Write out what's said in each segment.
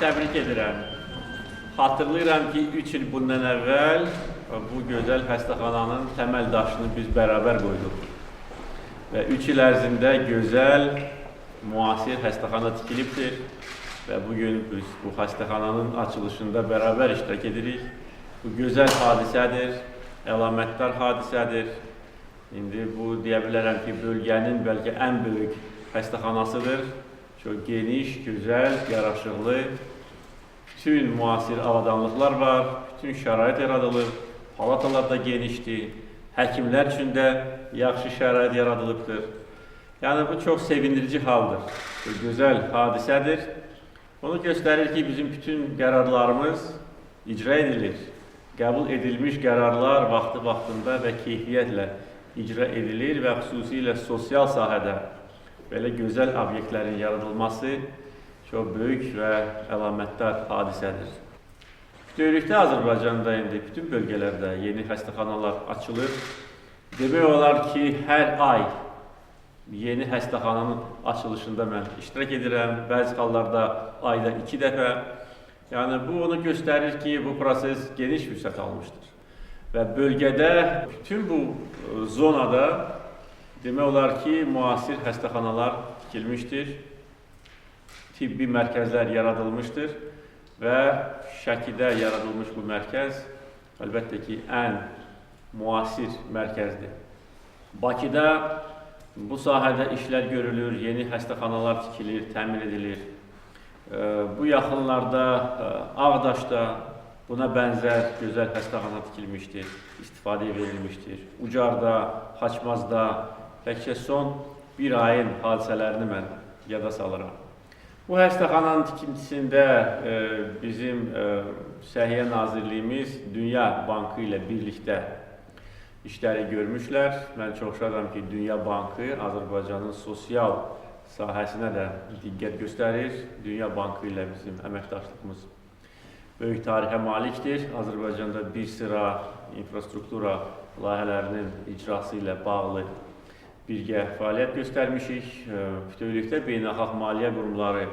təbrik edirəm. Xatırlayıram ki, 3 il bundan əvvəl bu gözəl xəstəxananın təməl daşını biz bərabər qoyduq. Və 3 il ərzində gözəl, müasir xəstəxana tikilibdir. Və bugün biz bu xəstəxananın açılışında bərabər iştirak edirik. Bu gözəl hadisədir, əlamətdar hadisədir. İndi bu deyə bilərəm ki, bölgənin bəlkə ən böyük xəstəxanasıdır. Çox geniş, gözəl, yaraşıqlı, bütün müasir avadanlıqlar var, bütün şərait yaradılır, palatalar da genişdir, həkimlər üçün də yaxşı şərait yaradılıbdır. Yəni, bu çox sevindirici haldır, gözəl hadisədir. Onu göstərir ki, bizim bütün qərarlarımız icra edilir. Qəbul edilmiş qərarlar vaxtında və keyfiyyətlə icra edilir və xüsusilə sosial sahədə belə gözəl obyektlərin yaradılması çox böyük və əlamətdar hadisədir. Bütövlükdə Azərbaycanda indi bütün bölgələrdə yeni xəstəxanalar açılır. Demək olar ki, hər ay yeni xəstəxananın açılışında mən iştirak edirəm. Bəzi hallarda ayda 2 dəfə. Yəni, bu onu göstərir ki, bu proses geniş vüsət almışdır. Və bölgədə, bütün bu zonada demək olar ki, müasir xəstəxanalar tikilmişdir, tibbi mərkəzlər yaradılmışdır və Şəkidə yaradılmış bu mərkəz əlbəttə ki, ən müasir mərkəzdir. Bakıda bu sahədə işlər görülür, yeni xəstəxanalar tikilir, təmin edilir. Bu yaxınlarda Ağdaşda buna bənzər gözəl xəstəxana tikilmişdir, istifadəyə verilmişdir. Ucarda, Xaçmazda təkcə son bir ayın hadisələrini mən yada salıram. Bu xəstəxananın tikintisində bizim Səhiyyə Nazirliyimiz Dünya Bankı ilə birlikdə işləri görmüşlər. Mən çox şadam ki, Dünya Bankı Azərbaycanın sosial sahəsinə də diqqət göstərir. Dünya Bankı ilə bizim əməkdaşlığımız böyük tarixə malikdir. Azərbaycanda bir sıra infrastruktura layihələrinin icrası ilə bağlı birgə fəaliyyət göstərmişik. Bütövlükdə beynəlxalq maliyyə qurumları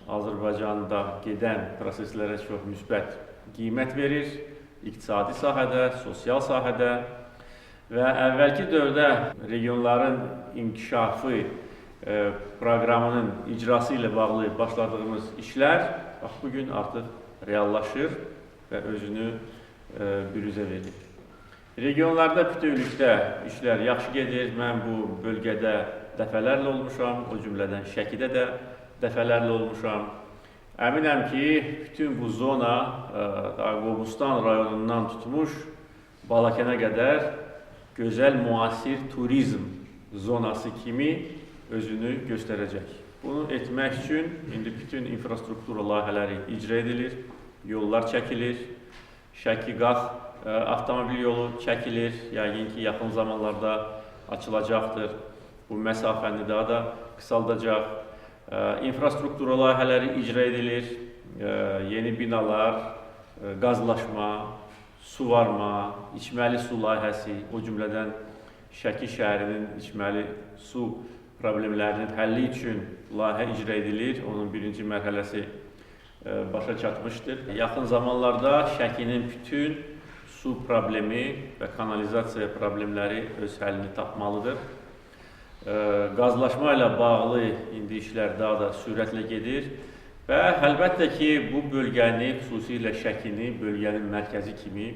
Azərbaycanda gedən proseslərə çox müsbət qiymət verir. İqtisadi sahədə, sosial sahədə və əvvəlki dövrdə regionların inkişafı proqramının icrası ilə bağlı başladığımız işlər bugün artıq reallaşır və özünü bürüzə verir. Regionlarda bütövlükdə işlər yaxşı gedir. Mən bu bölgədə dəfələrlə olmuşam, o cümlədən Şəkidə də dəfələrlə olmuşam. Əminəm ki, bütün bu zona Qobustan rayonundan tutmuş Balakənə qədər gözəl müasir turizm zonası kimi özünü göstərəcək. Bunu etmək üçün indi bütün infrastruktura layihələri icra edilir, yollar çəkilir, Şəki-Qax avtomobil yolu çəkilir, yəqin ki, yaxın zamanlarda açılacaqdır. Bu məsafəni daha da qısaldacaq. İnfrastruktura layihələri icra edilir, yeni binalar, qazlaşma, suvarma, içməli su layihəsi, o cümlədən Şəki şəhərinin içməli su problemlərinin həlli üçün layihə icra edilir. Onun birinci mərhələsi başa çatmışdır. Yaxın zamanlarda Şəkinin bütün su problemi və kanalizasiya problemləri öz həllini tapmalıdır. Qazlaşma ilə bağlı indi işlər daha da sürətlə gedir və əlbəttə ki, bu bölgəni, xüsusilə Şəkini bölgənin mərkəzi kimi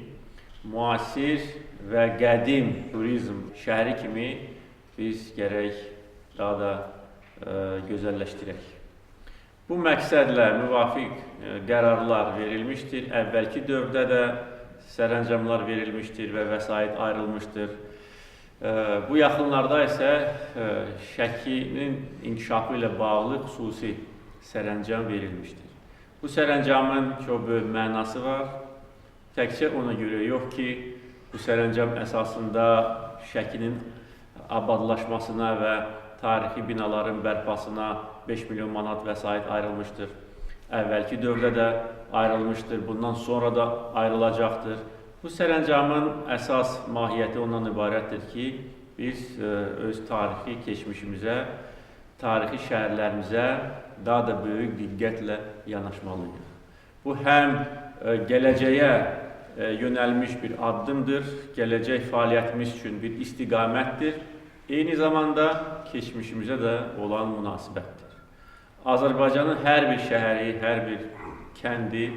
müasir və qədim turizm şəhəri kimi biz gərək daha da gözəlləşdirək. Bu məqsədlə müvafiq qərarlar verilmişdir. Əvvəlki dövrdə də sərəncamlar verilmişdir və vəsait ayrılmışdır. Bu yaxınlarda isə Şəkinin inkişafı ilə bağlı xüsusi sərəncam verilmişdir. Bu sərəncamın çox böyük mənası var. Təkcə ona görə yox ki, bu sərəncam əsasında Şəkinin abadlaşmasına və tarixi binaların bərpasına 5 milyon manat vəsait ayrılmışdır. Əvvəlki dövrdə də ayrılmışdır, bundan sonra da ayrılacaqdır. Bu sərəncamın əsas mahiyyəti ondan ibarətdir ki, biz öz tarixi keçmişimizə tarixi şəhərlərimizə daha da böyük diqqətlə yanaşmalıyıq. Bu həm gələcəyə yönəlmiş bir addımdır, gələcək fəaliyyətimiz üçün bir istiqamətdir, eyni zamanda keçmişimizə də olan münasibətdir. Azərbaycanın hər bir şəhəri, hər bir kəndi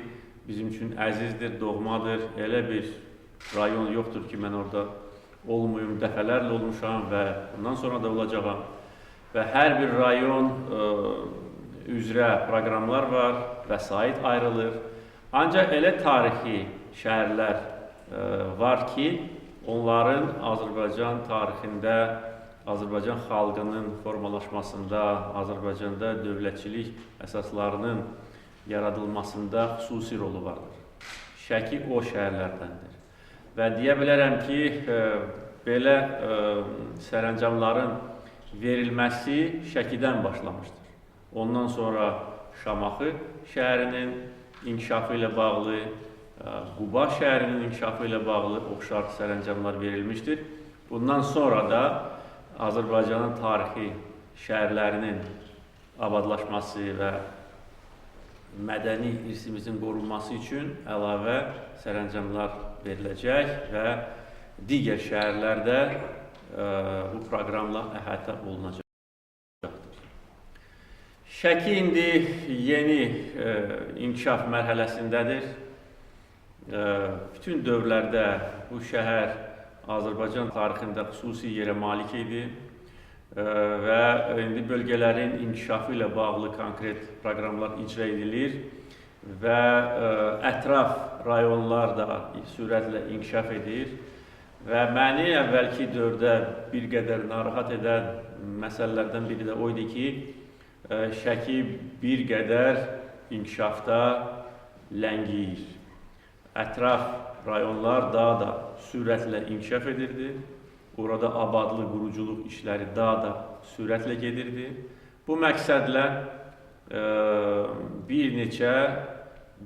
bizim üçün əzizdir, doğmadır. Elə bir rayon yoxdur ki, mən orada olmuyum, dəfələrlə olmuşam və bundan sonra da olacağam. Və hər bir rayon üzrə proqramlar var, vəsait ayrılır. Ancaq elə tarixi şəhərlər var ki, onların Azərbaycan tarixində, Azərbaycan xalqının formalaşmasında, Azərbaycanda dövlətçilik əsaslarının yaradılmasında xüsusi rolu vardır. Şəki o şəhərlərdəndir. Və deyə bilərəm ki, belə sərəncamların verilməsi Şəkidən başlamışdır. Ondan sonra Şamaxı şəhərinin inkişafı ilə bağlı, Quba şəhərinin inkişafı ilə bağlı oxşar sərəncamlar verilmişdir. Bundan sonra da Azərbaycanın tarixi şəhərlərinin abadlaşması və mədəni irsimizin qorunması üçün əlavə sərəncamlar veriləcək və digər şəhərlərdə bu proqramla əhatə olunacaqdır. Şəki indi yeni inkişaf mərhələsindədir. Bütün dövrlərdə bu şəhər Azərbaycan tarixində xüsusi yerə malik idi və indi bölgələrin inkişafı ilə bağlı konkret proqramlar icra edilir və ətraf rayonlar da sürətlə inkişaf edir və məni əvvəlki dövrdə bir qədər narahat edən məsələlərdən biri də o idi ki, Şəki bir qədər inkişafda ləngiyir. Ətraf rayonlar daha da sürətlə inkişaf edirdi. Orada abadlı quruculuq işləri daha da sürətlə gedirdi. Bu məqsədlə bir neçə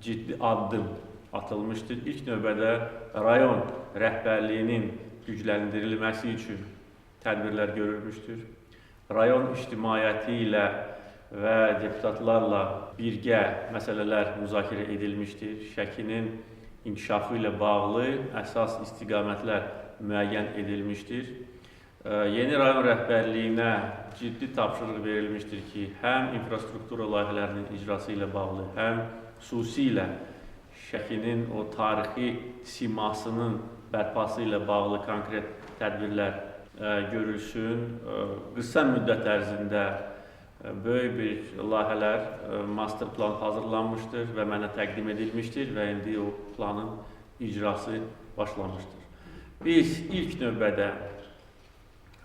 ciddi addım atılmışdır. İlk növbədə rayon rəhbərliyinin gücləndirilməsi üçün tədbirlər görülmüşdür. Rayon ictimaiyyəti ilə və deputatlarla birgə məsələlər müzakirə edilmişdir. Şəkinin inkişafı ilə bağlı əsas istiqamətlər müəyyən edilmişdir. Yeni rayon rəhbərliyinə ciddi tapşırıq verilmişdir ki, həm infrastruktura layihələrinin icrası ilə bağlı, həm xüsusilə Şəkinin o tarixi simasının bərpası ilə bağlı konkret tədbirlər görülsün. Qısa müddət ərzində böyük bir layihələr, master plan hazırlanmışdır və mənə təqdim edilmişdir və indi o planın icrası başlamışdır. Biz ilk növbədə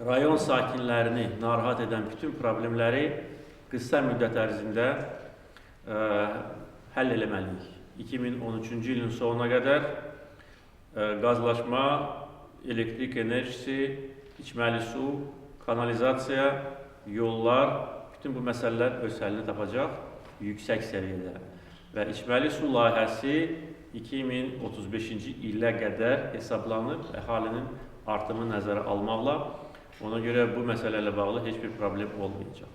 rayon sakinlərini narahat edən bütün problemləri qısa müddət ərzində həll eləməliyik. 2013-cü ilin sonuna qədər qazlaşma, elektrik enerjisi, içməli su, kanalizasiya, yollar, bütün bu məsələlər öz həllini tapacaq yüksək səviyyədə və içməli su layihəsi 2035-ci ilə qədər hesablanıb əhalinin artımı nəzərə almaqla, ona görə bu məsələ ilə bağlı heç bir problem olmayacaq.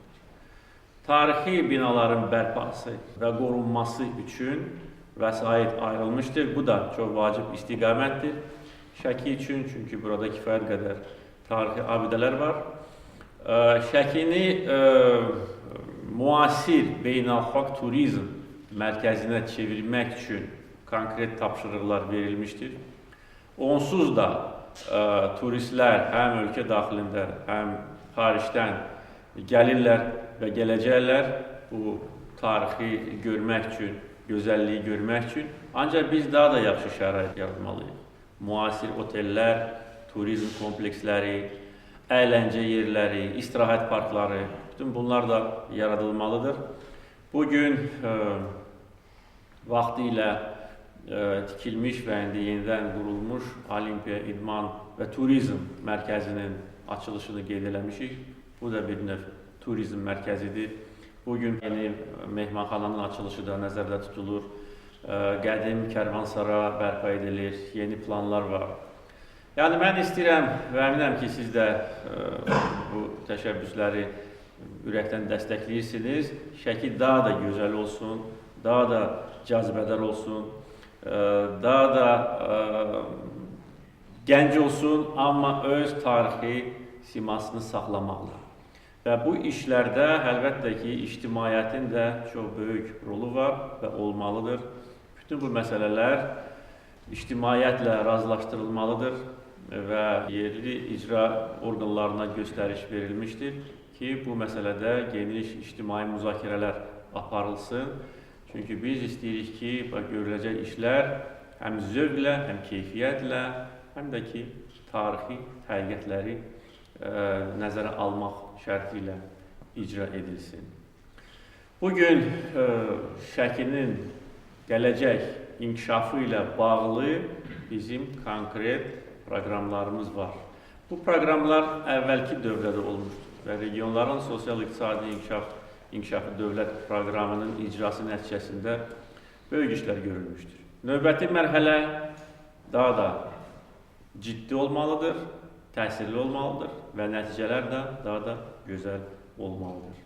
Tarixi binaların bərpası və qorunması üçün vəsait ayrılmışdır. Bu da çox vacib istiqamətdir Şəki üçün, çünki burada kifayət qədər tarixi abidələr var. Şəkini müasir beynəlxalq turizm mərkəzinə çevirmək üçün konkret tapşırıqlar verilmişdir. Onsuz da turistlər həm ölkə daxilində, həm xaricdən gəlirlər və gələcəklər bu tarixi görmək üçün, gözəlliyi görmək üçün. Ancaq biz daha da yaxşı şərait yaratmalıyıq. Müasir otellər, turizm kompleksləri, əyləncə yerləri, istirahət parkları, bütün bunlar da yaradılmalıdır. Bugün vaxtı ilə tikilmiş və indi yenidən qurulmuş Olimpiya İdman və Turizm Mərkəzinin açılışını qeyd eləmişik. Bu da bir növ turizm mərkəzidir. Bugün yeni mehmanxananın açılışı da nəzərdə tutulur. Qədim Kərvansara bərpa edilir, yeni planlar var. Yəni mən istəyirəm və əminəm ki, siz də bu təşəbbüsləri ürəkdən dəstəkləyirsiniz. Şəki daha da gözəl olsun, daha da cazibədar olsun, daha da gənc olsun, amma öz tarixi simasını saxlamaqla. Və bu işlərdə əlbəttə ki, ictimaiyyətin də çox böyük rolu var və olmalıdır. Bütün bu məsələlər ictimaiyyətlə razılaşdırılmalıdır və yerli icra orqanlarına göstəriş verilmişdir ki, bu məsələdə geniş ictimai müzakirələr aparılsın. Çünki biz istəyirik ki, görüləcək işlər həm zövqlə, həm keyfiyyətlə, həm də ki, tarixi həqiqətləri nəzərə almaq şərti ilə icra edilsin. Bugün Şəkinin gələcək inkişafı ilə bağlı bizim konkret proqramlarımız var. Bu proqramlar əvvəlki dövrdə olmuşdur və regionların sosial-iqtisadi inkişafı dövlət proqramının icrası nəticəsində böyük işlər görülmüşdür. Növbəti mərhələ daha da ciddi olmalıdır, təsirli olmalıdır və nəticələr də daha da gözəl olmalıdır.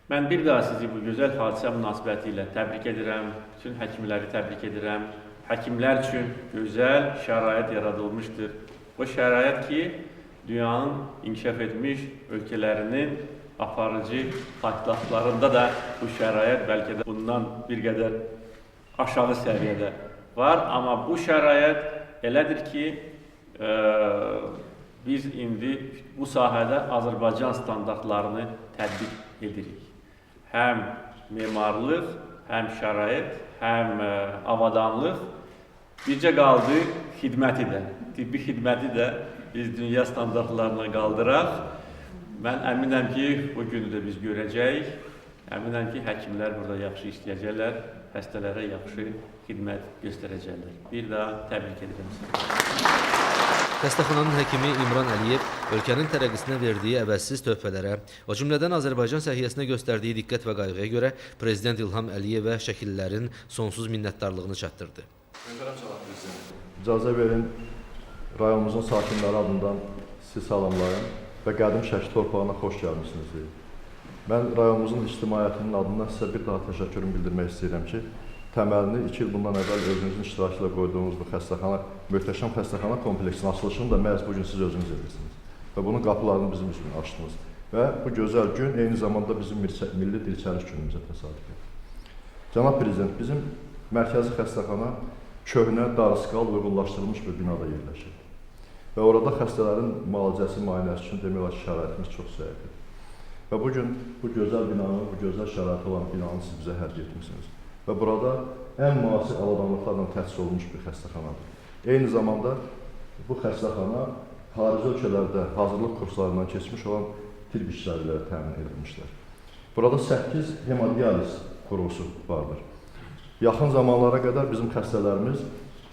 Mən bir daha sizi bu gözəl hadisə münasibəti ilə təbrik edirəm, bütün həkimləri təbrik edirəm. Həkimlər üçün gözəl şərait yaradılmışdır. O şərait ki, dünyanın inkişaf etmiş ölkələrinin aparıcı faktorlarında da bu şərait bəlkə də bundan bir qədər aşağı səviyyədə var. Amma bu şərait elədir ki, biz indi bu sahədə Azərbaycan standartlarını tətbiq edirik. Həm memarlıq, həm şərait, həm avadanlıq, bircə qaldı xidməti də, tibbi xidməti də biz dünya standartlarına qaldıraq. Mən əminəm ki, bu günü də biz görəcəyik. Əminəm ki, həkimlər burada yaxşı işləyəcəklər, xəstələrə yaxşı xidmət göstərəcəklər. Bir daha təbrik edirəm sizi. Xəstəxananın həkimi İmran Əliyev ölkənin tərəqqisinə verdiyi əvəzsiz töhfələrə, o cümlədən Azərbaycan səhiyyəsinə göstərdiyi diqqət və qayğıya görə Prezident İlham Əliyevə şəkillilərin sonsuz minnətdarlığını çatdırdı. İcazə verin, rayonumuzun sakinləri adından sizi salamlayın və qədim Şəki torpağına xoş gəlmişsiniz deyil. Mən rayonumuzun ictimaiyyətinin adından sizə bir daha təşəkkürümü bildirmək istəyirəm ki, təməlini 2 il bundan əvvəl özünüzün iştirakı ilə qoyduğumuz bu xəstəxana, möhtəşəm xəstəxana kompleksinin açılışını da məhz bugün siz özünüz edirsiniz. Və bunun qapılarını bizim üçün açdınız. Və bu gözəl gün eyni zamanda bizim milli dirçəliş günümüzə təsadüf edir. Cənab Prezident, bizim mərkəzi xəstəxana köhnə, darısqal, uyğunlaşdırılmış bir binada yerləşir. Və orada xəstələrin müalicəsi, müayinəsi üçün demək olar ki, şəraitimiz çox zəifdir. Və bugün bu gözəl binanı, bu gözəl şəraiti olan binanı siz bizə hədiyyə etmişsiniz. Və burada ən müasir avadanlıqlarla təsis olunmuş bir xəstəxanadır. Eyni zamanda bu xəstəxana xarici ölkələrdə hazırlıq kurslarından keçmiş olan tibb işçiləri təmin edilmişlər. Burada 8 hemodializ qurğusu vardır. Yaxın zamanlara qədər bizim xəstələrimiz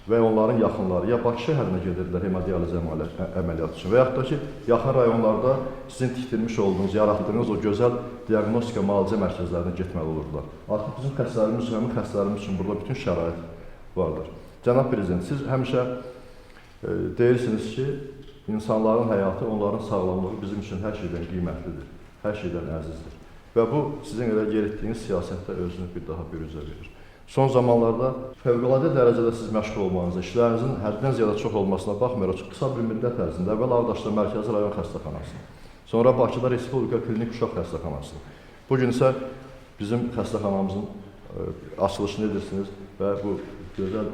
və onların yaxınları ya Bakı şəhərinə gedirlər hemodializ əməliyyatı üçün və yaxud da ki, yaxın rayonlarda sizin tikdirmiş olduğunuz, yaratdığınız o gözəl diaqnostika müalicə mərkəzlərinə getməli olurlar. Artıq bizim xəstələrimiz üçün, həmin xəstələrimiz üçün burada bütün şərait vardır. Cənab Prezident, siz həmişə deyirsiniz ki, insanların həyatı, onların sağlamlığı bizim üçün hər şeydən qiymətlidir, hər şeydən əzizdir. Və bu, sizin elə yeritdiyiniz siyasətdə özünü bir daha bürüzə verir. Son zamanlarda fövqəladə dərəcədə siz məşğul olmanızı, işlərinizin həddən ziyada çox olmasına baxmayaraq, qısa bir müddət ərzində əvvəl Ağdaşda Mərkəzi Rayon Xəstəxanasını, sonra Bakıda Respublika Klinik Uşaq Xəstəxanasını, bugün isə bizim xəstəxanamızın açılışını edirsiniz və bu gözəl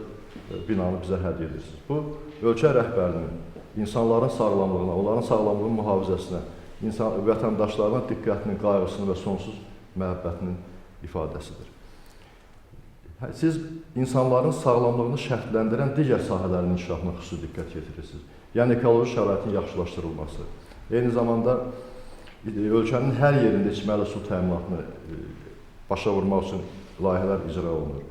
binanı bizə hədiyyə edirsiniz. Bu, ölkə rəhbərinin, insanların sağlamlığına, onların sağlamlığının mühafizəsinə, vətəndaşlarına diqqətinin, qayğısının və sonsuz məhəbbətinin ifadəsidir. Siz insanların sağlamlığını şərtləndirən digər sahələrin inkişafına xüsusi diqqət yetirirsiniz. Yəni, ekoloji şəraitin yaxşılaşdırılması. Eyni zamanda ölkənin hər yerində içməli su təminatını başa vurmaq üçün layihələr icra olunur.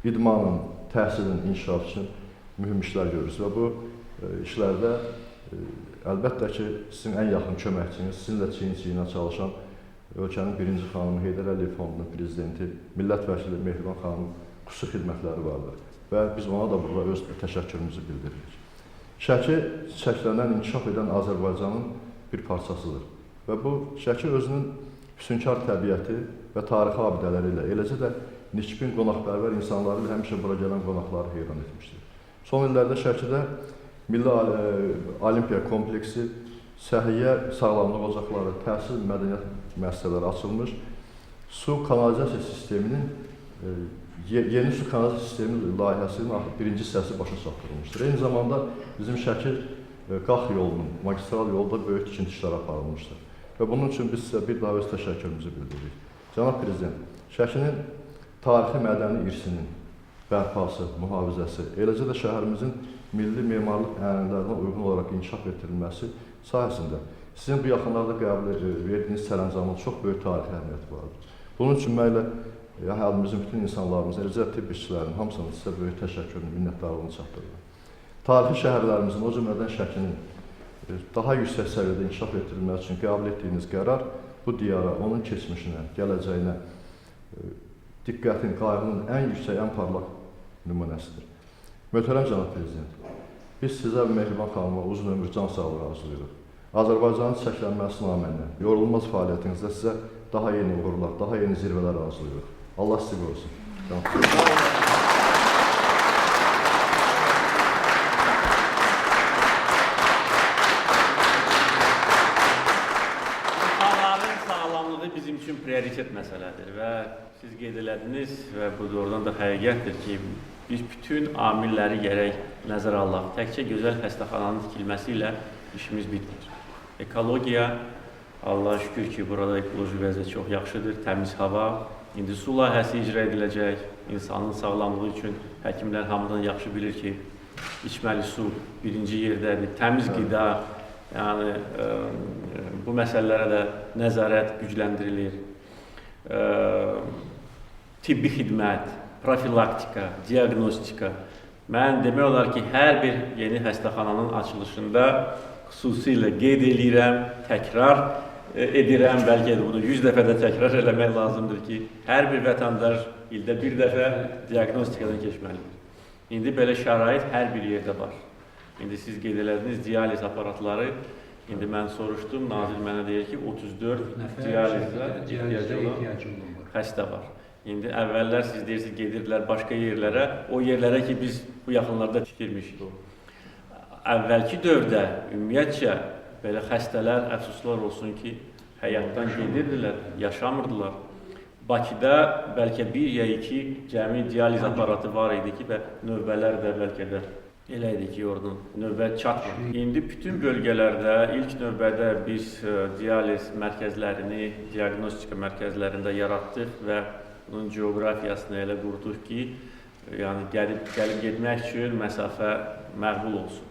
İdmanın, təhsilin inkişafı üçün mühüm işlər görürsünüz və bu işlərdə əlbəttə ki, sizin ən yaxın köməkçiniz, sizinlə çiyin-çiyinə çalışan ölkənin birinci xanımı Heydər Əliyev Fondunun prezidenti, millət vəkili Mehriban xanımın xüsusi xidmətləri vardır və biz ona da burada öz təşəkkürümüzü bildiririk. Şəki çiçəklənən, inkişaf edən Azərbaycanın bir parçasıdır Və bu Şəki özünün füsunkar təbiəti və tarixi abidələri ilə, eləcə də nikbin qonaqpərvər insanları ilə həmişə bura gələn qonaqları heyran etmişdir. Son illərdə Şəkidə Milli Olimpiya kompleksi, səhiyyə sağlamlıq ocaqları, təhsil, mədəniyyət müəssisələri açılmış, su kanalizasiya sisteminin, yeni su kanalizasiya sisteminin layihəsinin artıq birinci hissəsi başa çatdırılmışdır. Eyni zamanda bizim Şəki Qax yolunun, magistral yolda böyük tikinti işləri aparılmışdır. Və bunun üçün biz sizə bir daha öz təşəkkürümüzü bildiririk. Cənab Prezident, Şəkinin tarixi mədəni irsinin bərpası, mühafizəsi, eləcə də şəhərimizin milli memarlıq ənənələrinə uyğun olaraq inkişaf etdirilməsi sayəsində sizin bu yaxınlarda qəbul verdiyiniz sərəncamın çox böyük tarixi əhəmiyyəti vardır. Bunun üçün mən elə əhalımızın, bütün insanlarımızın, eləcə də tibb işçilərinin hamısının sizə böyük təşəkkürünü, minnətdarlığını çatdırıram. Tarixi şəhərlərimizin, o cümlədən Şəkinin daha yüksək səviyyədə inkişaf etdirilməsi üçün qəbul etdiyiniz qərar bu diyara, onun keçmişinə, gələcəyinə diqqətin, qayğının ən yüksək, ən parlaq nümunəsidir. Möhtərəm Cənab Prezident, biz sizə və Mehriban xanıma uzun ömür, can sağlığı arzulayırıq. Azərbaycanın çiçəklənməsi naminə, yorulmaz fəaliyyətinizdə sizə daha yeni uğurlar, daha yeni zirvələr arzulayırıq. Allah sizi qorusun. İnsanların sağlamlığı bizim üçün prioritet məsələdir və siz qeyd elədiniz və bu doğrudan da həqiqətdir ki, biz bütün amilləri gərək nəzərə alaq. Təkcə gözəl xəstəxananın tikilməsi ilə işimiz bitmir. Ekologiya, Allah'a şükür ki, burada ekoloji vəziyyət çox yaxşıdır, təmiz hava. İndi su layihəsi icra ediləcək. İnsanın sağlamlığı üçün həkimlər hamıdan yaxşı bilir ki, içməli su birinci yerdədir, təmiz qida. Yəni, bu məsələlərə də nəzarət gücləndirilir. Tibbi xidmət, profilaktika, diagnostika. Mən demək olar ki, hər bir yeni xəstəxananın açılışında xüsusilə qeyd edirəm, təkrar edirəm, bəlkə də bunu 100 dəfə də təkrar eləmək lazımdır ki, hər bir vətəndaş ildə bir dəfə diagnostikadan keçməlidir. İndi belə şərait hər bir yerdə var. İndi siz qeyd elədiniz dializ aparatları, indi mən soruşdum, nazir mənə deyir ki, 34 dializə ehtiyacı olan xəstə var. İndi əvvəllər siz deyirsiniz, gedirlər başqa yerlərə, o yerlərə ki, biz bu yaxınlarda tikirmişik. Əvvəlki dövrdə ümumiyyətcə belə xəstələr, əfsuslar olsun ki, həyatdan gedirdilər, yaşamırdılar. Bakıda bəlkə bir ya iki cəmi dializ aparatı var idi ki, və növbələr də bəlkə də elə idi ki, oradan növbə çatmır. İndi bütün bölgələrdə ilk növbədə biz dializ mərkəzlərini, diagnostika mərkəzlərində yaratdıq və bunun geografiyasını elə qurduq ki, yəni gəlib getmək üçün məsafə məqbul olsun.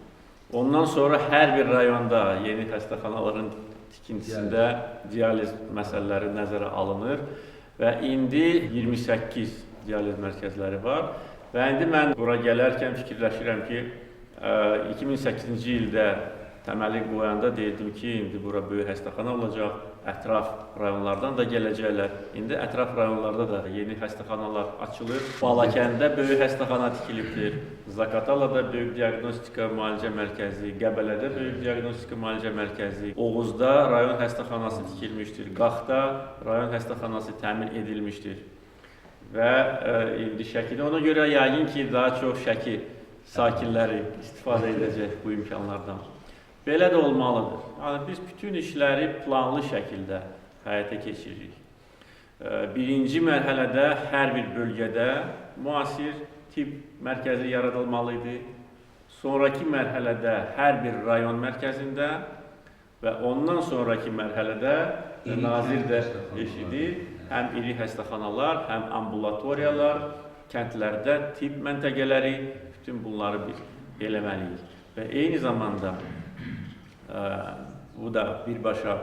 Ondan sonra hər bir rayonda yeni xəstəxanaların tikintisində dializ məsələləri nəzərə alınır və indi 28 dializ mərkəzləri var və indi mən bura gələrkən fikirləşirəm ki, 2008-ci ildə təməli qoyanda deyildim ki, indi bura böyük xəstəxana olacaq, ətraf rayonlardan da gələcəklər. İndi ətraf rayonlarda da yeni xəstəxanalar açılır. Balakəndə böyük xəstəxana tikilibdir. Zaqatalada böyük diagnostika müalicə mərkəzi, Qəbələdə böyük diagnostika müalicə mərkəzi, Oğuzda rayon xəstəxanası tikilmişdir, Qaxda rayon xəstəxanası təmin edilmişdir. Və indi Şəkidə ona görə yəqin ki, daha çox Şəki sakinləri istifadə edəcək bu imkanlardan. Belə də olmalıdır. Yəni, biz bütün işləri planlı şəkildə həyata keçiririk. Birinci mərhələdə hər bir bölgədə müasir tibb mərkəzi yaradılmalı idi. Sonraki mərhələdə hər bir rayon mərkəzində və ondan sonraki mərhələdə nazir də eşidir, həm iri xəstəxanalar, həm ambulatoriyalar, kəndlərdə tibb məntəqələri, bütün bunları biz eləməliyik. Və eyni zamanda bu da birbaşa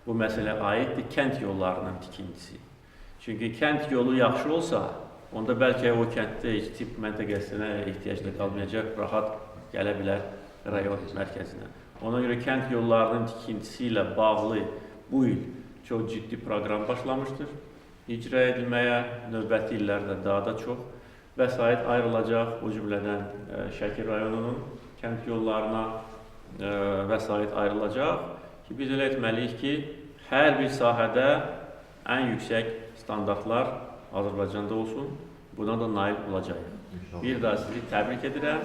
bu məsələ aiddir, kənd yollarının tikintisi. Çünki kənd yolu yaxşı olsa, onda bəlkə o kənddə heç tibb məntəqəsinə ehtiyac da qalmayacaq, rahat gələ bilər rayon mərkəzinə. Ona görə kənd yollarının tikintisi ilə bağlı bu il çox ciddi proqram başlamışdır. İcra edilməyə növbəti illərdə daha da çox vəsait ayrılacaq, o cümlədən Şəki rayonunun kənd yollarına vəsait ayrılacaq ki, biz elə etməliyik ki, hər bir sahədə ən yüksək standartlar Azərbaycanda olsun. Buna da nail olacağıq. Bir daha sizi təbrik edirəm.